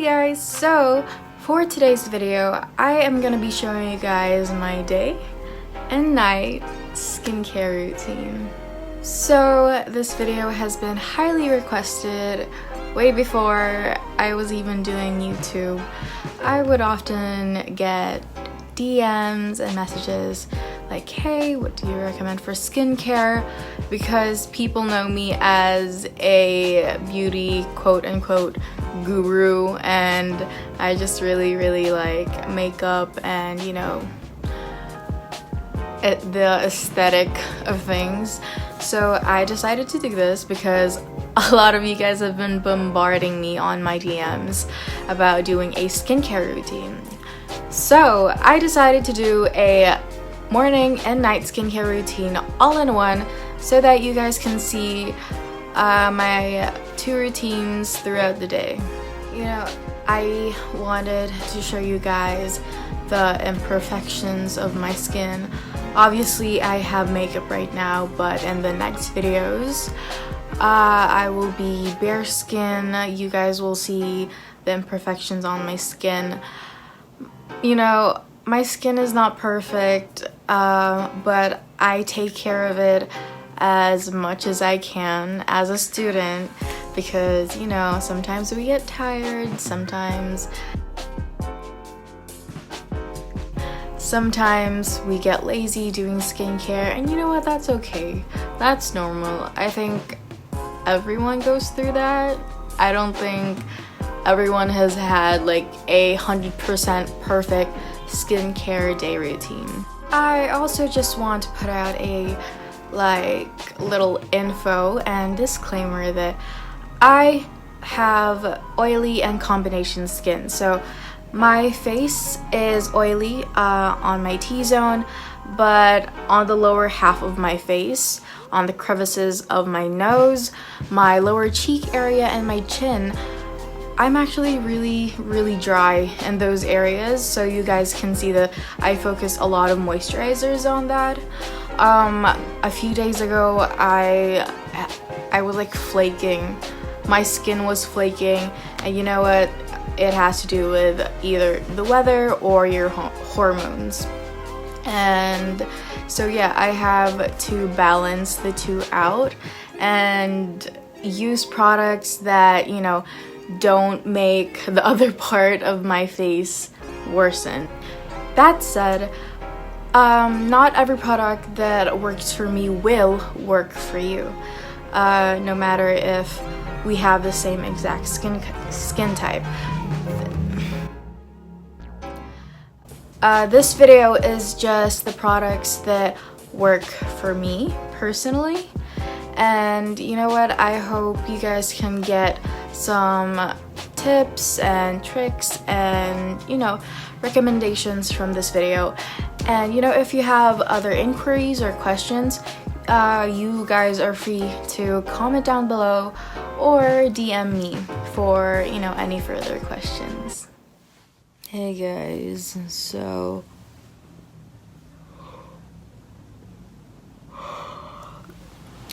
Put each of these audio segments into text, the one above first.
guys, so for today's video I am gonna be showing you guys my day and night skincare routine. So this video has been highly requested way before I was even doing YouTube. I would often get DMs and messages like, hey, what do you recommend for skincare? Because people know me as a beauty quote-unquote guru, and I just really like makeup and, you know, the aesthetic of things. So I decided to do this because a lot of you guys have been bombarding me on my DMs about doing a skincare routine. So I decided to do a morning and night skincare routine all in one so that you guys can see my two routines throughout the day. You know, I wanted to show you guys the imperfections of my skin. Obviously I have makeup right now, but in the next videos I will be bare skin. You guys will see the imperfections on my skin. You know, my skin is not perfect, but I take care of it as much as I can as a student because, you know, sometimes we get tired, sometimes we get lazy doing skincare, and you know what, that's okay. That's normal. I think everyone goes through that. I don't think everyone has had like a 100% perfect skincare day routine. I also just want to put out a little info and disclaimer that I have oily and combination skin. So my face is oily on my T-zone, but on the lower half of my face, on the crevices of my nose, my lower cheek area, and my chin, I'm actually really dry in those areas. So you guys can see that I focus a lot of moisturizers on that. A few days ago I was like flaking. My skin was flaking, and you know what? It has to do with either the weather or your hormones. And so yeah, I have to balance the two out and use products that, you know, don't make the other part of my face worsen. That said, not every product that works for me will work for you, no matter if we have the same exact skin type. This video is just the products that work for me personally, and you know what, I hope you guys can get some tips and tricks and, you know, recommendations from this video. And you know, if you have other inquiries or questions, you guys are free to comment down below or DM me for, you know, any further questions. Hey guys, so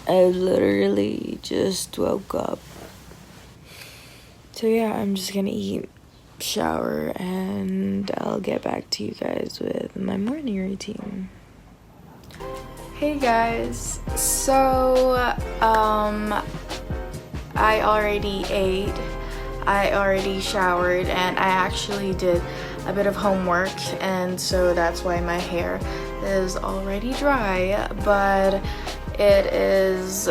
I literally just woke up. So yeah, I'm just gonna eat, shower, and I'll get back to you guys with my morning routine. Hey guys, so I already ate, I already showered, and I actually did a bit of homework, and so that's why my hair is already dry. But it is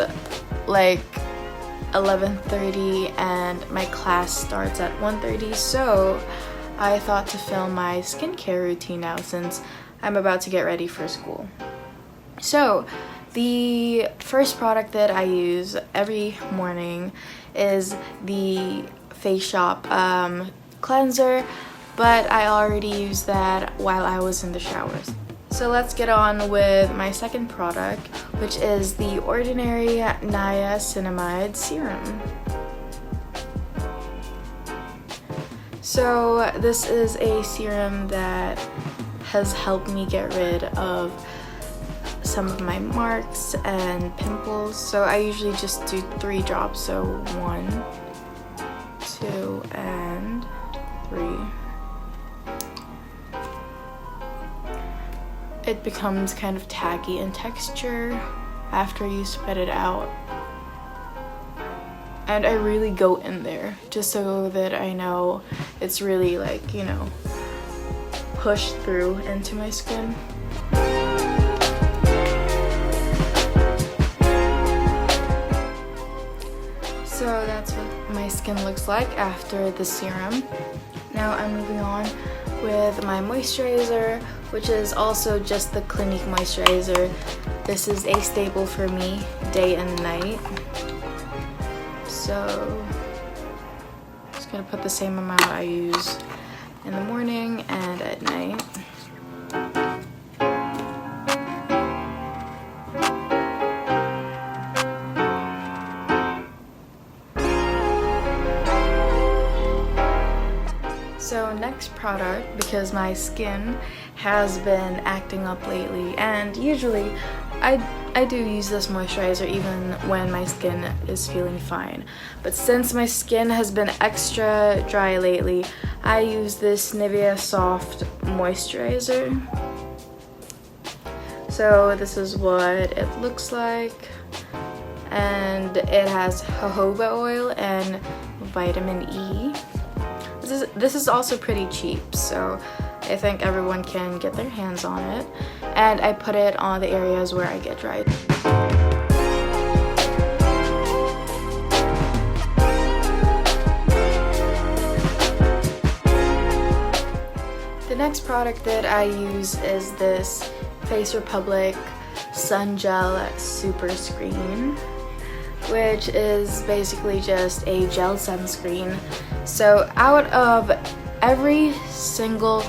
like 11:30 and my class starts at 1:30, so I thought to film my skincare routine now since I'm about to get ready for school. So the first product that I use every morning is the Face Shop cleanser, but I already used that while I was in the showers. So let's get on with my second product, which is the Ordinary Niacinamide Serum. So this is a serum that has helped me get rid of some of my marks and pimples. So I usually just do 3 drops, so 1, 2, and slippery. It becomes kind of tacky in texture after you spread it out. And I really go in there just so that I know it's really, like, you know, pushed through into my skin. So that's what my skin looks like after the serum. Now I'm moving on with my moisturizer, which is also just the Clinique Moisturizer. This is a staple for me day and night. So I'm just gonna put the same amount I use in the morning and at night. So next product, because my skin has been acting up lately, and usually I do use this moisturizer even when my skin is feeling fine. But since my skin has been extra dry lately, I use this Nivea Soft Moisturizer. So this is what it looks like. And it has jojoba oil and vitamin E. This is also pretty cheap, so I think everyone can get their hands on it. And I put it on the areas where I get dry. The next product that I use is this Face Republic Sun Gel Super Screen, which is basically just a gel sunscreen. So out of every single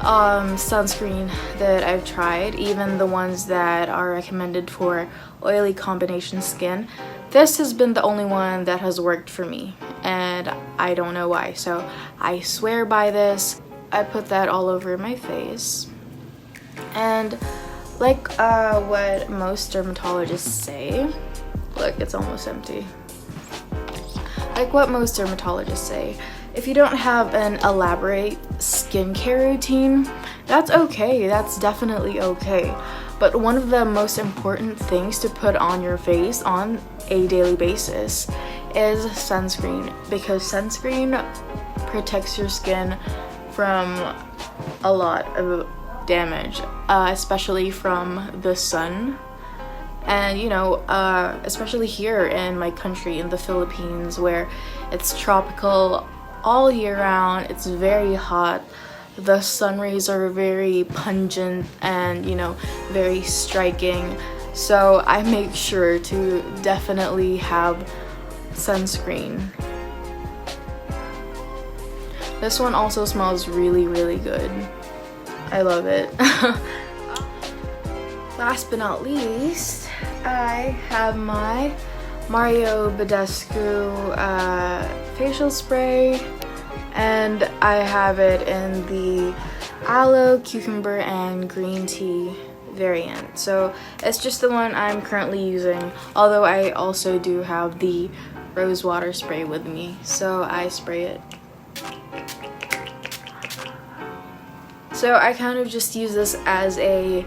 sunscreen that I've tried, even the ones that are recommended for oily combination skin, this has been the only one that has worked for me, and I don't know why. So I swear by this. I put that all over my face, and like what most dermatologists say, look, it's almost empty. Like what most dermatologists say, if you don't have an elaborate skincare routine, that's okay, that's definitely okay. But one of the most important things to put on your face on a daily basis is sunscreen, because sunscreen protects your skin from a lot of damage, especially from the sun. And you know, especially here in my country, in the Philippines, where it's tropical all year round, it's very hot, the sun rays are very pungent and, you know, very striking. So I make sure to definitely have sunscreen. This one also smells really, really good. I love it. Last but not least, I have my Badescu facial spray, and I have it in the aloe, cucumber, and green tea variant. So it's just the one I'm currently using, although I also do have the rose water spray with me, so I spray it. So I kind of just use this as a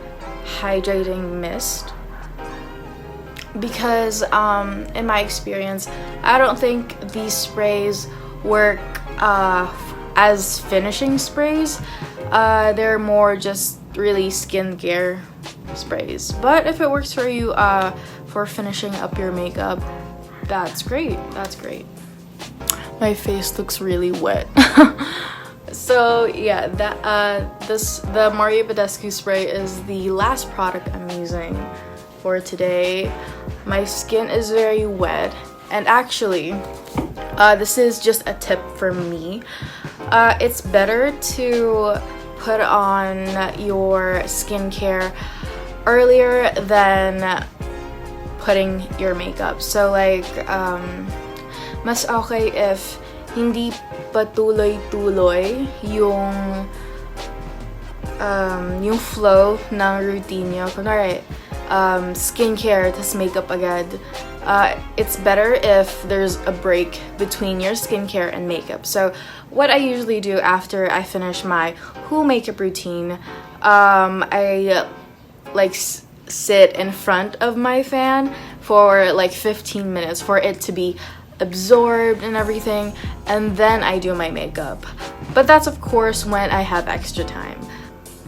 hydrating mist, because in my experience, I don't think these sprays work as finishing sprays. They're more just really skincare sprays. But if it works for you for finishing up your makeup, that's great. That's great. My face looks really wet. So yeah, that the Badescu spray is the last product I'm using for today. My skin is very wet, and actually this is just a tip for me. It's better to put on your skincare earlier than putting your makeup. So like mas okay if hindi patuloy-tuloy yung flow ng routine nyo. Kunwari, skincare, tas makeup agad. it's better if there's a break between your skincare and makeup. So what I usually do after I finish my whole makeup routine, I like sit in front of my fan for like 15 minutes for it to be absorbed and everything, and then I do my makeup. But that's of course when I have extra time.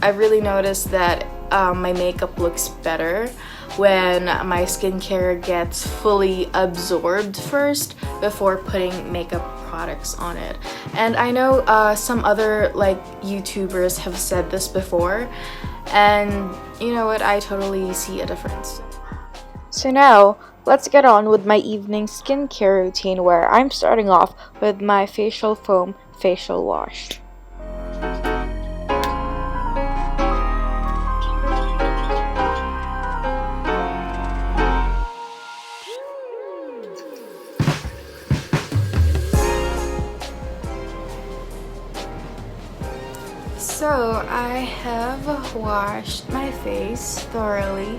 I really noticed that my makeup looks better when my skincare gets fully absorbed first before putting makeup products on it. And I know some other like YouTubers have said this before, and you know what, I totally see a difference. So now let's get on with my evening skincare routine, where I'm starting off with my facial foam facial wash. So I have washed my face thoroughly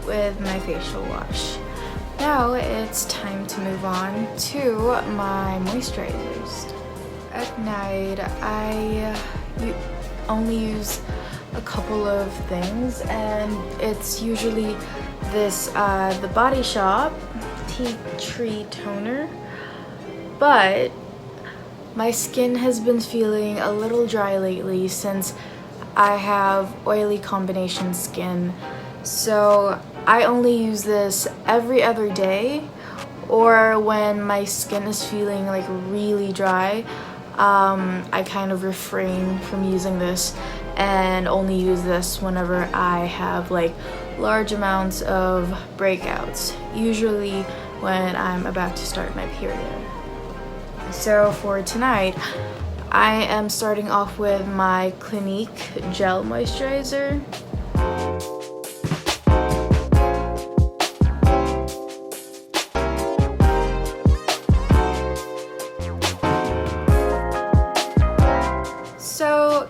with my facial wash. Now it's time to move on to my moisturizers. At night I only use a couple of things, and it's usually this the Body Shop Tea Tree Toner, but my skin has been feeling a little dry lately since I have oily combination skin. So I only use this every other day, or when my skin is feeling like really dry, I kind of refrain from using this and only use this whenever I have like large amounts of breakouts, usually when I'm about to start my period. So for tonight, I am starting off with my Clinique Gel Moisturizer. So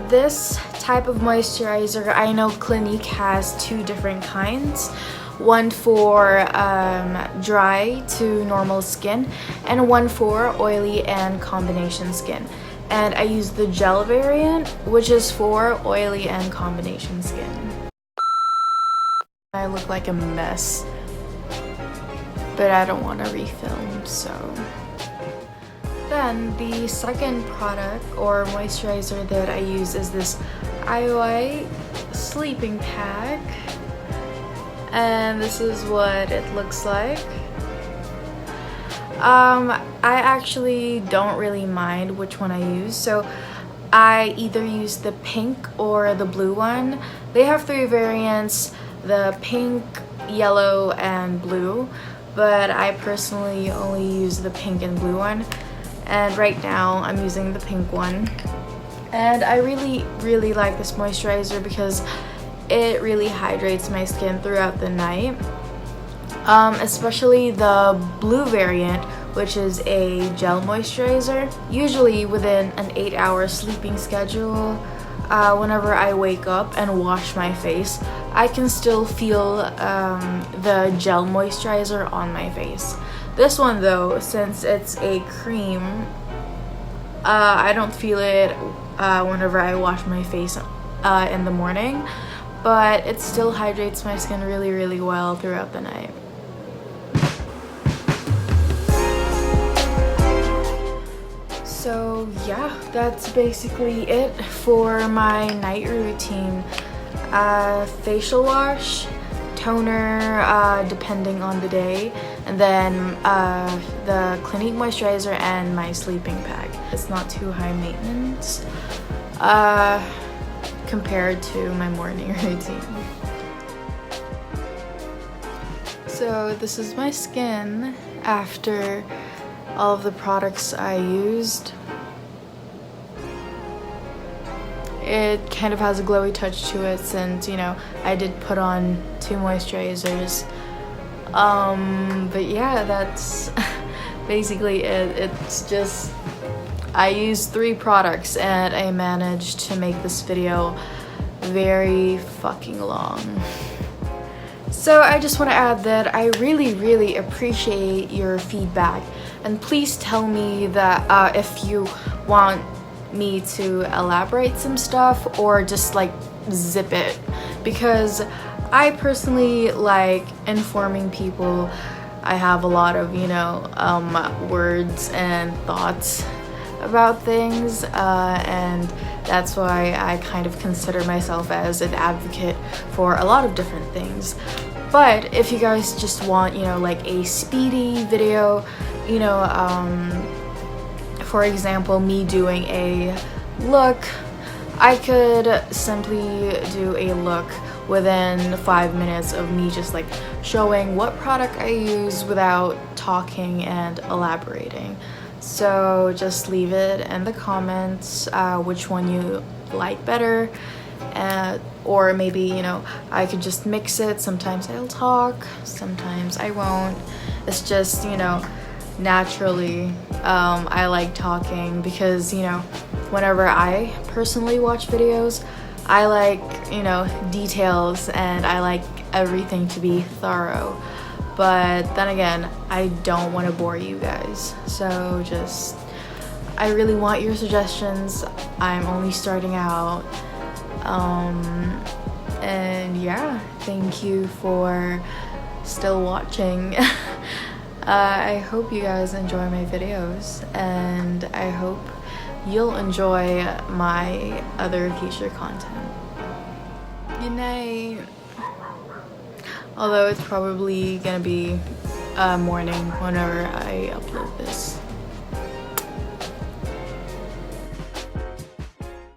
this type of moisturizer, I know Clinique has two different kinds. One for dry to normal skin, and one for oily and combination skin. And I use the gel variant, which is for oily and combination skin. I look like a mess, but I don't want to refilm, so. Then the second product or moisturizer that I use is this iWhite sleeping pack. And this is what it looks like. I actually don't really mind which one I use, so I either use the pink or the blue one. They have three variants: the pink, yellow, and blue, but I personally only use the pink and blue one, and right now I'm using the pink one. And I really like this moisturizer because it really hydrates my skin throughout the night, especially the blue variant, which is a gel moisturizer. Usually within an 8-hour sleeping schedule, whenever I wake up and wash my face, I can still feel the gel moisturizer on my face. This one though, since it's a cream, I don't feel it whenever I wash my face in the morning, but it still hydrates my skin really well throughout the night. So yeah, that's basically it for my night routine. Facial wash, toner depending on the day, and then the Clinique moisturizer and my sleeping pack. It's not too high maintenance compared to my morning routine. So this is my skin after all of the products I used. It kind of has a glowy touch to it since, you know, I did put on 2 moisturizers. But yeah, that's basically it. It's just, I used 3 products and I managed to make this video very fucking long. So I just want to add that I really appreciate your feedback, and please tell me that if you want me to elaborate some stuff or just like zip it, because I personally like informing people. I have a lot of, you know, words and thoughts about things, and that's why I kind of consider myself as an advocate for a lot of different things. But if you guys just want, you know, like a speedy video, you know, for example, me doing a look, I could simply do a look within 5 minutes of me just like showing what product I use without talking and elaborating. So just leave it in the comments which one you like better, or maybe, you know, I could just mix it. Sometimes I'll talk, sometimes I won't. It's just, you know, naturally I like talking because, you know, whenever I personally watch videos, I like, you know, details and I like everything to be thorough. But then again, I don't want to bore you guys. So just, I really want your suggestions. I'm only starting out. And yeah, thank you for still watching. I hope you guys enjoy my videos, and I hope you'll enjoy my other future content. Good night. Although it's probably gonna be morning whenever I upload this.